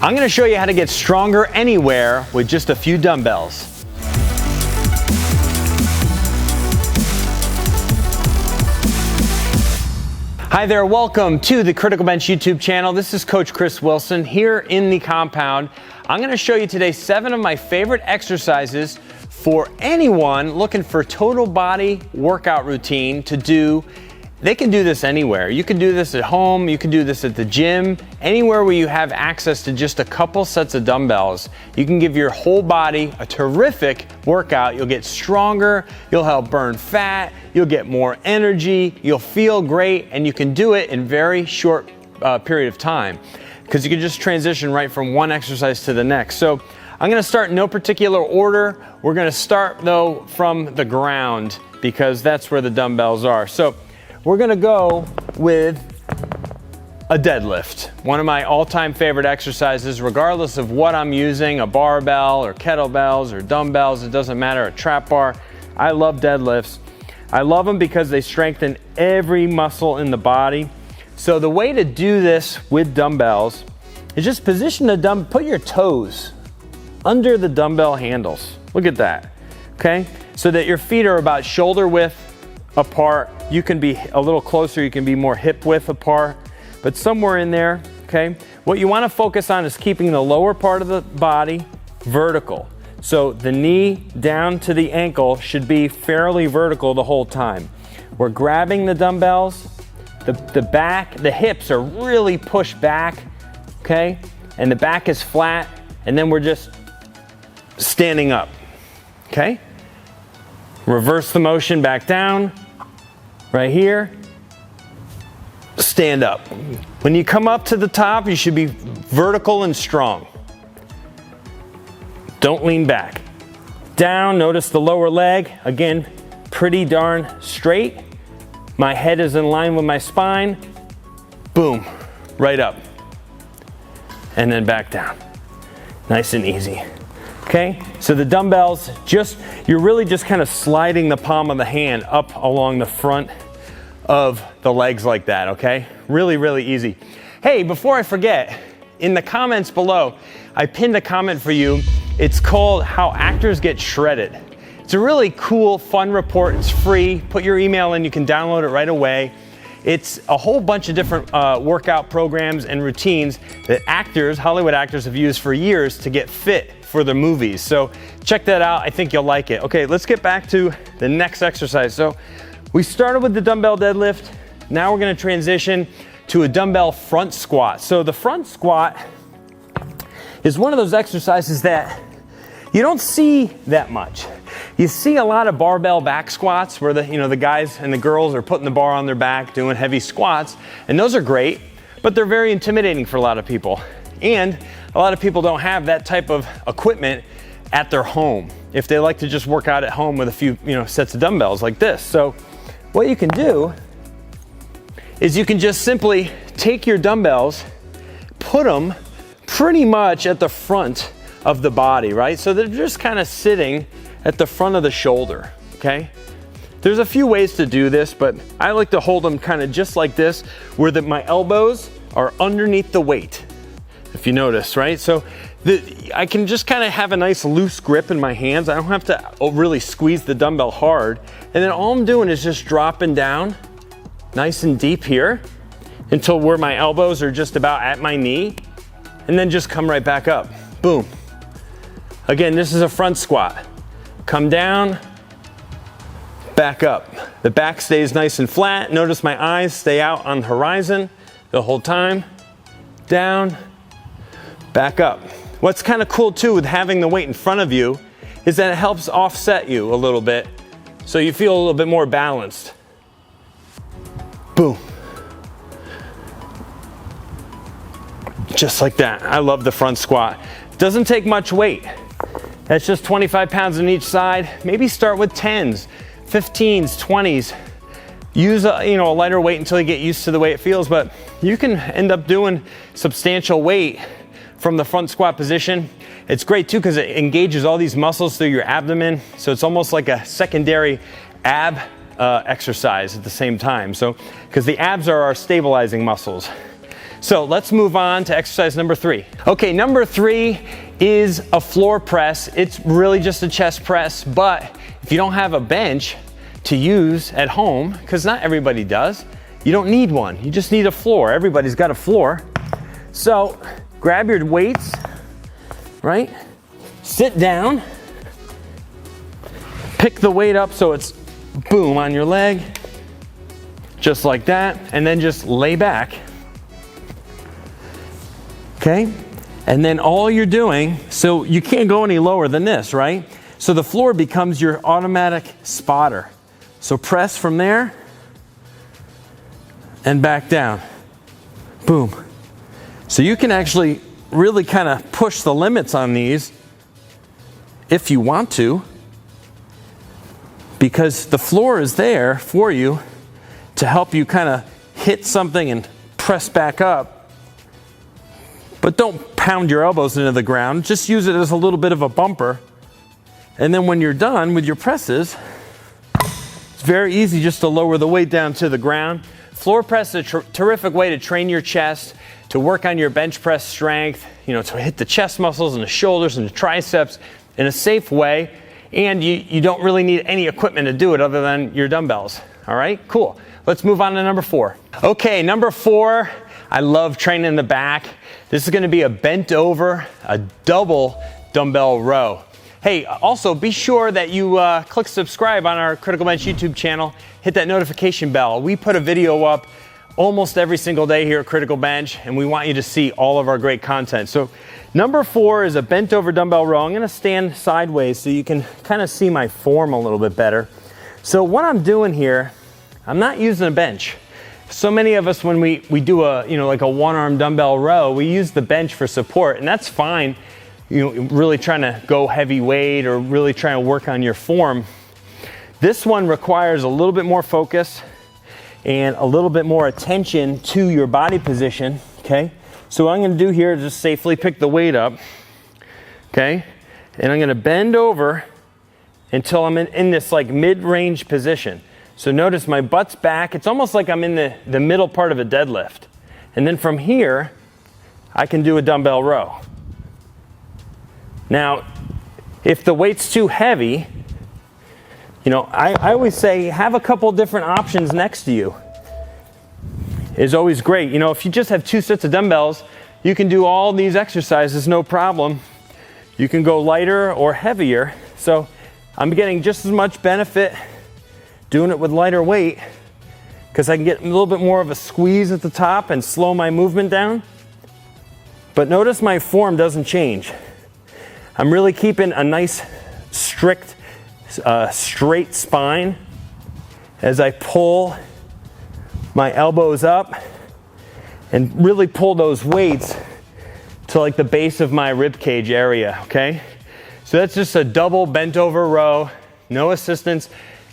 I'm going to show you how to get stronger anywhere with just a few dumbbells. Hi there, welcome to the Criticalbench YouTube channel. This is Coach Chris Wilson here in the compound. I'm going to show you today 7 of my favorite exercises for anyone looking for total body workout routine to do. They can do this anywhere. You can do this at home, you can do this at the gym, anywhere where you have access to just a couple sets of dumbbells. You can give your whole body a terrific workout. You'll get stronger, you'll help burn fat, you'll get more energy, you'll feel great, and you can do it in very short period of time because you can just transition right from one exercise to the next. So I'm going to start in no particular order. We're going to start though from the ground because that's where the dumbbells are. So we're going to go with a deadlift, one of my all-time favorite exercises, regardless of what I'm using, a barbell or kettlebells or dumbbells, it doesn't matter, a trap bar. I love deadlifts. I love them because they strengthen every muscle in the body. So the way to do this with dumbbells is just position the put your toes under the dumbbell handles. Look at that, okay? So that your feet are about shoulder width apart. You can be a little closer, you can be more hip width apart, but somewhere in there, okay? What you want to focus on is keeping the lower part of the body vertical. So the knee down to the ankle should be fairly vertical the whole time. We're grabbing the dumbbells, the hips are really pushed back, okay? And the back is flat, and then we're just standing up, okay? Reverse the motion back down, right here, stand up. When you come up to the top, you should be vertical and strong. Don't lean back. Down, notice the lower leg, again, pretty darn straight. My head is in line with my spine. Boom, right up. And then back down. Nice and easy. Okay, so the dumbbells, you're really just kind of sliding the palm of the hand up along the front of the legs like that, okay? Really, really easy. Hey, before I forget, in the comments below, I pinned a comment for you. It's called How Actors Get Shredded. It's a really cool, fun report. It's free. Put your email in, you can download it right away. It's a whole bunch of different workout programs and routines that actors, Hollywood actors, have used for years to get fit for their movies. So check that out. I think you'll like it. Okay, let's get back to the next exercise. So we started with the dumbbell deadlift. Now we're going to transition to a dumbbell front squat. So the front squat is one of those exercises that you don't see that much. You see a lot of barbell back squats where the guys and the girls are putting the bar on their back doing heavy squats, and those are great, but they're very intimidating for a lot of people. And a lot of people don't have that type of equipment at their home if they like to just work out at home with a few sets of dumbbells like this. So what you can do is you can just simply take your dumbbells, put them pretty much at the front of the body, right? So they're just kind of sitting at the front of the shoulder, okay? There's a few ways to do this, but I like to hold them kind of just like this, where my elbows are underneath the weight, if you notice, right? So I can just kind of have a nice loose grip in my hands. I don't have to really squeeze the dumbbell hard. And then all I'm doing is just dropping down nice and deep here until where my elbows are just about at my knee, and then just come right back up. Boom. Again, this is a front squat. Come down, back up. The back stays nice and flat. Notice my eyes stay out on the horizon the whole time. Down, back up. What's kind of cool too with having the weight in front of you is that it helps offset you a little bit so you feel a little bit more balanced. Boom. Just like that. I love the front squat. It doesn't take much weight. That's just 25 pounds on each side. Maybe start with 10s, 15s, 20s. Use a lighter weight until you get used to the way it feels, but you can end up doing substantial weight from the front squat position. It's great too because it engages all these muscles through your abdomen, so it's almost like a secondary ab exercise at the same time. So, because the abs are our stabilizing muscles. So let's move on to exercise number 3. Okay, number 3 is a floor press. It's really just a chest press, but if you don't have a bench to use at home, because not everybody does, you don't need one. You just need a floor. Everybody's got a floor. So grab your weights, right? Sit down, pick the weight up so it's boom on your leg, just like that, and then just lay back. Okay? And then all you're doing, so you can't go any lower than this, right? So the floor becomes your automatic spotter. So press from there and back down. Boom. So you can actually really kind of push the limits on these if you want to, because the floor is there for you to help you kind of hit something and press back up. But don't pound your elbows into the ground. Just use it as a little bit of a bumper. And then when you're done with your presses, it's very easy just to lower the weight down to the ground. Floor press is a terrific way to train your chest, to work on your bench press strength, to hit the chest muscles and the shoulders and the triceps in a safe way. And you don't really need any equipment to do it other than your dumbbells. All right, cool. Let's move on to number 4. Okay, number 4, I love training the back. This is gonna be a bent over, a double dumbbell row. Hey, also be sure that you click subscribe on our Criticalbench YouTube channel, hit that notification bell. We put a video up almost every single day here at Criticalbench, and we want you to see all of our great content. So number 4 is a bent over dumbbell row. I'm gonna stand sideways so you can kind of see my form a little bit better. So what I'm doing here, I'm not using a bench. So many of us, when we do like a one-arm dumbbell row, we use the bench for support, and that's fine. Really trying to go heavy weight or really trying to work on your form. This one requires a little bit more focus and a little bit more attention to your body position, okay? So what I'm gonna do here is just safely pick the weight up, okay? And I'm gonna bend over until I'm in this like mid-range position. So notice my butt's back. It's almost like I'm in the middle part of a deadlift. And then from here, I can do a dumbbell row. Now, if the weight's too heavy, I always say have a couple different options next to you. It's always great. If you just have 2 sets of dumbbells, you can do all these exercises, no problem. You can go lighter or heavier. So I'm getting just as much benefit doing it with lighter weight because I can get a little bit more of a squeeze at the top and slow my movement down. But notice my form doesn't change. I'm really keeping a nice, strict, straight spine as I pull my elbows up and really pull those weights to like the base of my rib cage area, okay? So that's just a double bent over row, no assistance,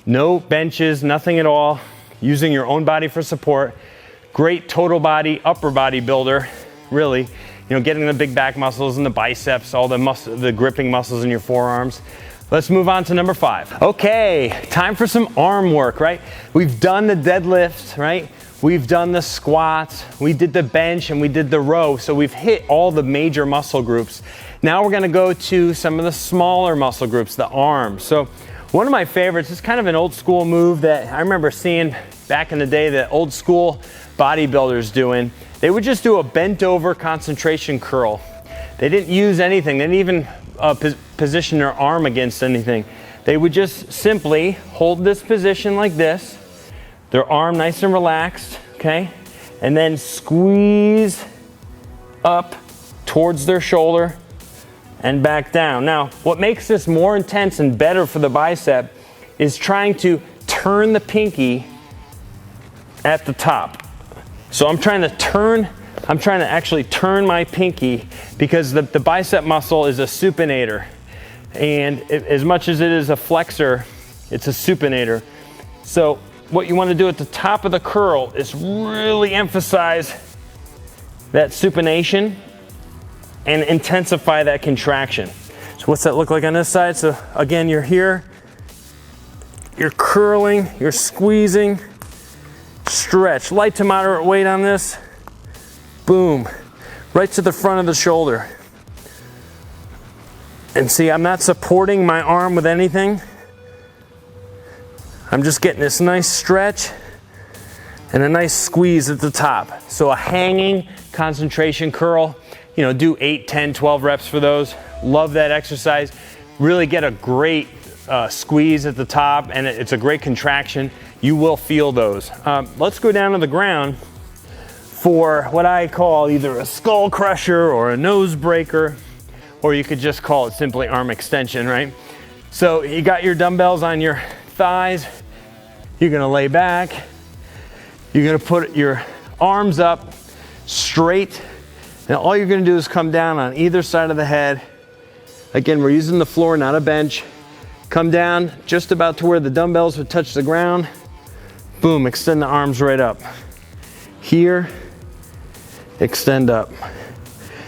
no benches, nothing at all, using your own body for support. Great total body, upper body builder, really. Getting the big back muscles and the biceps, all the gripping muscles in your forearms. Let's move on to number 5. Okay, time for some arm work, right? We've done the deadlift, right? We've done the squats, we did the bench, and we did the row. So we've hit all the major muscle groups. Now we're gonna go to some of the smaller muscle groups, the arms. So one of my favorites is kind of an old school move that I remember seeing back in the day that old school bodybuilders doing. They would just do a bent over concentration curl. They didn't use anything. They didn't even position their arm against anything. They would just simply hold this position like this, their arm nice and relaxed, okay? And then squeeze up towards their shoulder and back down. Now, what makes this more intense and better for the bicep is trying to turn the pinky at the top. So I'm trying to actually turn my pinky because the bicep muscle is a supinator. And as much as it is a flexor, it's a supinator. So what you want to do at the top of the curl is really emphasize that supination and intensify that contraction. So what's that look like on this side? So again, you're here, you're curling, you're squeezing, stretch, light to moderate weight on this. boom, right to the front of the shoulder. And see, I'm not supporting my arm with anything. I'm just getting this nice stretch and a nice squeeze at the top. So a hanging concentration curl, you know, do 8, 10, 12 reps for those. Love that exercise. Really get a great squeeze at the top, and it's a great contraction. You will feel those. Let's go down to the ground for what I call either a skull crusher or a nose breaker, or you could just call it simply arm extension, right? So you got your dumbbells on your thighs. You're gonna lay back. You're gonna put your arms up straight. And all you're gonna do is come down on either side of the head. Again, we're using the floor, not a bench. Come down just about to where the dumbbells would touch the ground. Boom, extend the arms right up. Here, extend up.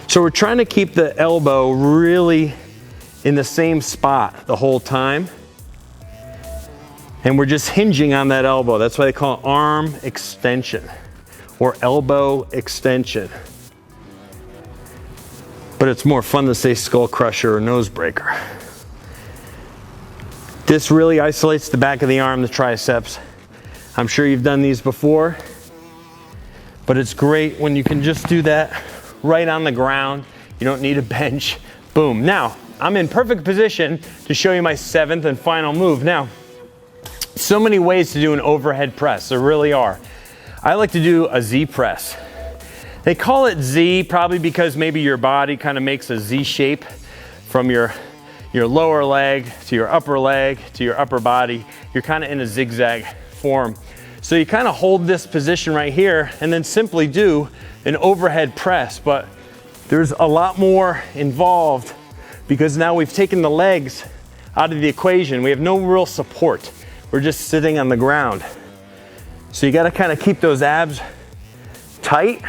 So we're trying to keep the elbow really in the same spot the whole time. And we're just hinging on that elbow. That's why they call it arm extension or elbow extension. But it's more fun to say skull crusher or nose breaker. This really isolates the back of the arm, the triceps. I'm sure you've done these before, but it's great when you can just do that right on the ground. You don't need a bench. Boom. Now, I'm in perfect position to show you my 7th and final move. Now, so many ways to do an overhead press, there really are. I like to do a Z press. They call it Z probably because maybe your body kind of makes a Z shape from your lower leg to your upper leg to your upper body. You're kind of in a zigzag form. So you kind of hold this position right here and then simply do an overhead press. But there's a lot more involved because now we've taken the legs out of the equation. We have no real support. We're just sitting on the ground. So you got to kind of keep those abs tight.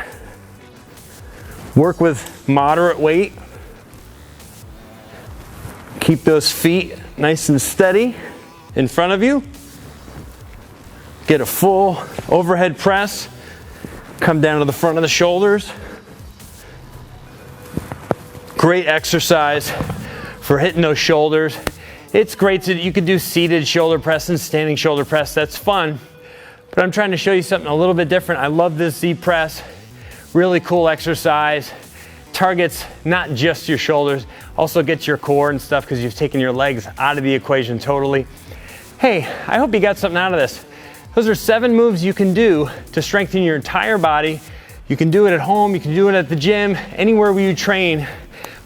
Work with moderate weight. Keep those feet nice and steady in front of you. Get a full overhead press. Come down to the front of the shoulders. Great exercise for hitting those shoulders. It's great you could do seated shoulder press and standing shoulder press. That's fun. But I'm trying to show you something a little bit different. I love this Z press. Really cool exercise. Targets not just your shoulders, also gets your core and stuff because you've taken your legs out of the equation totally. Hey, I hope you got something out of this. Those are 7 moves you can do to strengthen your entire body. You can do it at home, you can do it at the gym, anywhere where you train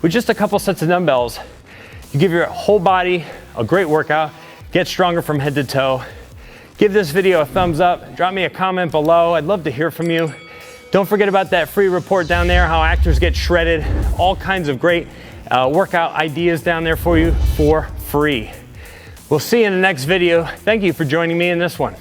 with just a couple sets of dumbbells. You give your whole body a great workout, get stronger from head to toe. Give this video a thumbs up, drop me a comment below. I'd love to hear from you. Don't forget about that free report down there, how actors get shredded. All kinds of great workout ideas down there for you for free. We'll see you in the next video. Thank you for joining me in this one.